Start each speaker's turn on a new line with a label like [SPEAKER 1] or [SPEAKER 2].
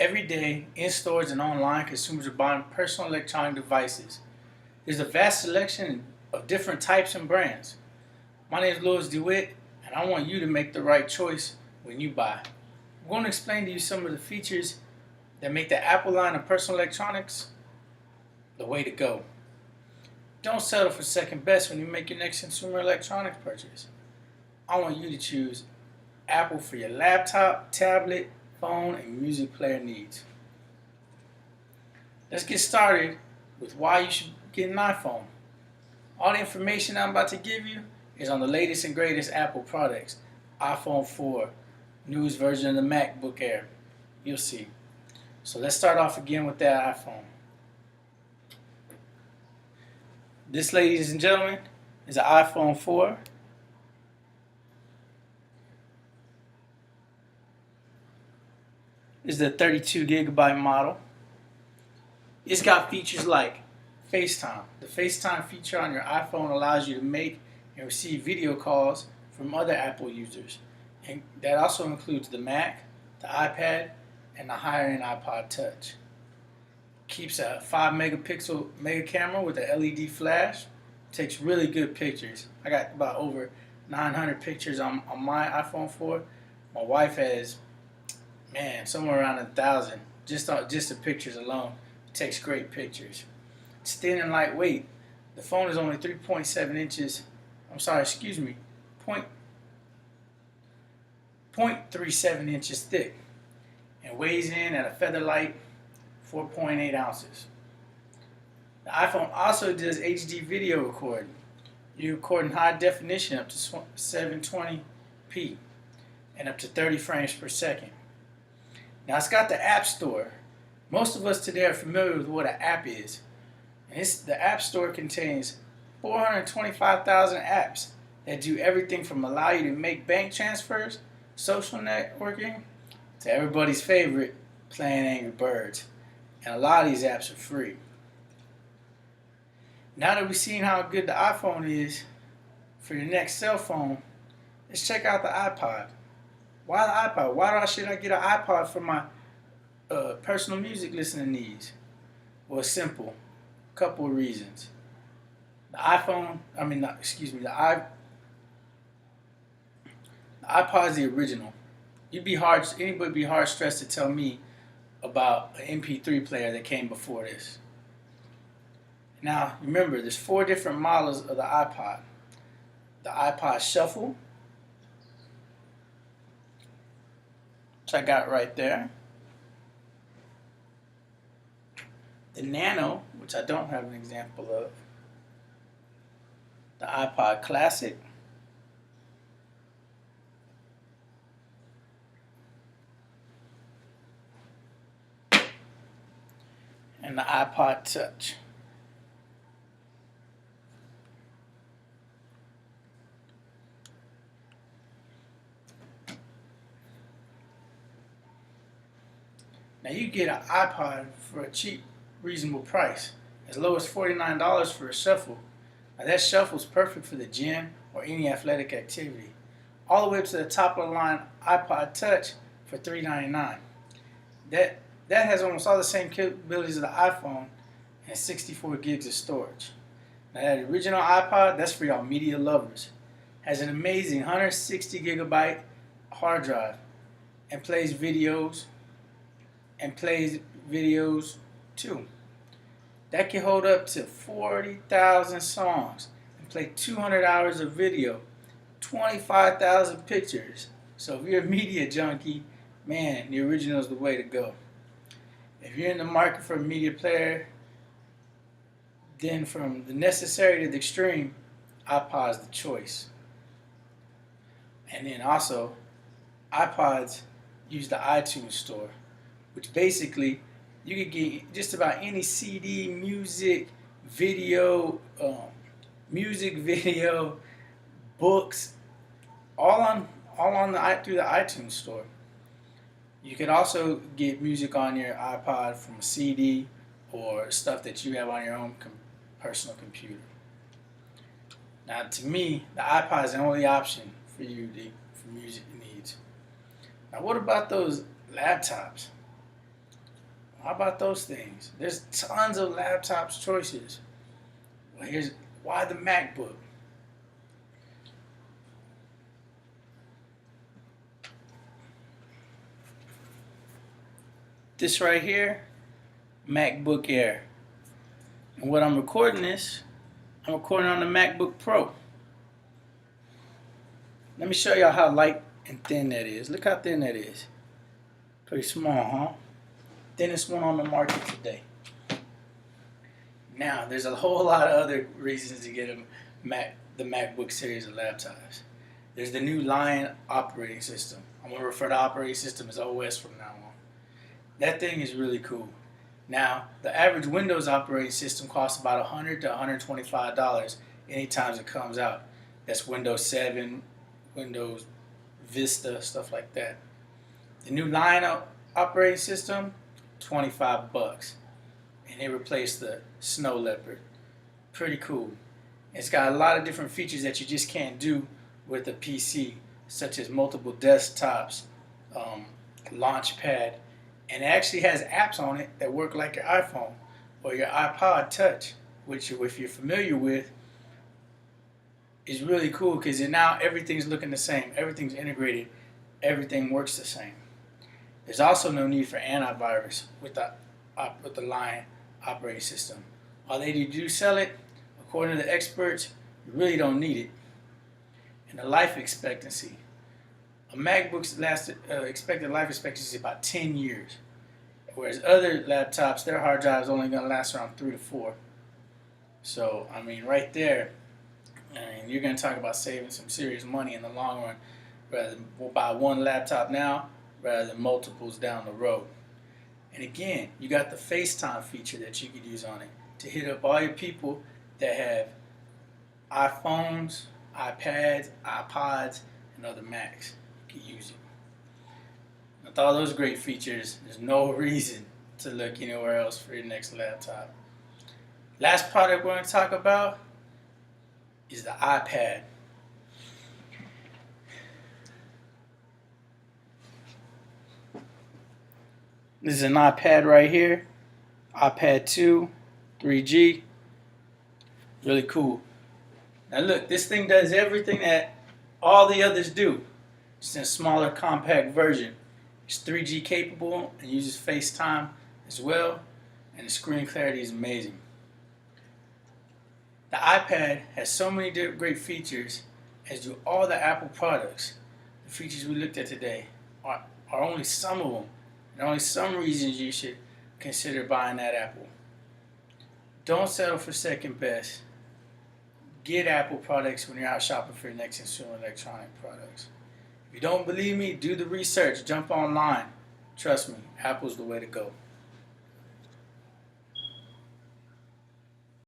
[SPEAKER 1] Every day, in stores and online, consumers are buying personal electronic devices. There's a vast selection of different types and brands. My name is Louis DeWitt, and I want you to make the right choice when you buy. I'm going to explain to you some of the features that make the Apple line of personal electronics the way to go. Don't settle for second best when you make your next consumer electronics purchase. I want you to choose Apple for your laptop, tablet, phone, and music player needs. Let's get started with why you should get an iPhone. All the information I'm about to give you is on the latest and greatest Apple products. iPhone 4, newest version of the MacBook Air. You'll see. So let's start off again with that iPhone. This, ladies and gentlemen, is an iPhone 4. This is the 32 gigabyte model. It's got features like FaceTime. The FaceTime feature on your iPhone allows you to make and receive video calls from other Apple users. And that also includes the Mac, the iPad, and the higher end iPod Touch. Keeps a 5 megapixel mega camera with a LED flash. Takes really good pictures. I got about over 900 pictures on my iPhone 4. My wife has, somewhere around 1,000 just the pictures alone. It takes great pictures. It's thin and lightweight. The phone is only 3.7 inches. I'm sorry, excuse me, 0.37 inches thick, and weighs in at a feather light 4.8 ounces. The iPhone also does HD video recording. You record in high definition up to 720p and up to 30 frames per second. Now it's got the App Store. Most of us today are familiar with what an app is. And the App Store contains 425,000 apps that do everything from allow you to make bank transfers, social networking, to everybody's favorite, playing Angry Birds. And a lot of these apps are free. Now that we've seen how good the iPhone is for your next cell phone, let's check out the iPod. Why the iPod? Why should I get an iPod for my personal music listening needs? Well, it's simple. A couple of reasons. The iPod is the original. Anybody would be hard stressed to tell me about an MP3 player that came before this. Now, remember, there's 4 different models of the iPod. The iPod Shuffle, which I got right there. The Nano, which I don't have an example of. The iPod Classic. And the iPod Touch. Now you get an iPod for a cheap, reasonable price, as low as $49 for a Shuffle. Now that Shuffle is perfect for the gym or any athletic activity. All the way up to the top of the line iPod Touch for $399. That has almost all the same capabilities of the iPhone and 64 gigs of storage. Now that original iPod, that's for y'all media lovers. Has an amazing 160 gigabyte hard drive and plays videos too. That can hold up to 40,000 songs and play 200 hours of video, 25,000 pictures. So if you're a media junkie, the original is the way to go. If you're in the market for a media player, then from the necessary to the extreme, iPod is the choice. And then also, iPods use the iTunes Store, which basically you could get just about any CD, music, video, books, all through the iTunes Store. You can also get music on your iPod from a CD or stuff that you have on your own personal computer. Now, to me, the iPod is the only option for you for music needs. Now, what about those laptops? How about those things? There's tons of laptops choices. Well, here's why the MacBook. This right here, MacBook Air. And what I'm recording this, I'm recording on the MacBook Pro. Let me show y'all how light and thin that is. Look how thin that is. Pretty small, huh? Thinnest one on the market today. Now, there's a whole lot of other reasons to get the MacBook series of laptops. There's the new Lion operating system. I'm going to refer to operating system as OS from now on. That thing is really cool. Now, the average Windows operating system costs about $100 to $125 anytime it comes out. That's Windows 7, Windows Vista, stuff like that. The new Lion operating system, $25. And they replaced the Snow Leopard. Pretty cool. It's got a lot of different features that you just can't do with a PC, such as multiple desktops, Launchpad, and it actually has apps on it that work like your iPhone or your iPod Touch, which if you're familiar with, is really cool because now everything's looking the same, everything's integrated, everything works the same. There's also no need for antivirus with the Lion operating system. While they do sell it, according to the experts, you really don't need it. And the life expectancy. A MacBook's expected life expectancy is about 10 years. Whereas other laptops, their hard drive is only going to last around 3 to 4. So, I mean, right there, you're going to talk about saving some serious money in the long run, rather than buy one laptop now, rather than multiples down the road. And again, you got the FaceTime feature that you could use on it to hit up all your people that have iPhones, iPads, iPods, and other Macs. You can use it. With all those great features, there's no reason to look anywhere else for your next laptop. Last product we're going to talk about is the iPad. This is an iPad right here. iPad 2, 3G. Really cool. Now look, this thing does everything that all the others do. Just in a smaller, compact version. It's 3G capable and uses FaceTime as well. And the screen clarity is amazing. The iPad has so many great features, as do all the Apple products. The features we looked at today are only some of them. And only some reasons you should consider buying that Apple. Don't settle for second best. Get Apple products when you're out shopping for your next consumer electronic products. If you don't believe me, do the research. Jump online. Trust me, Apple's the way to go.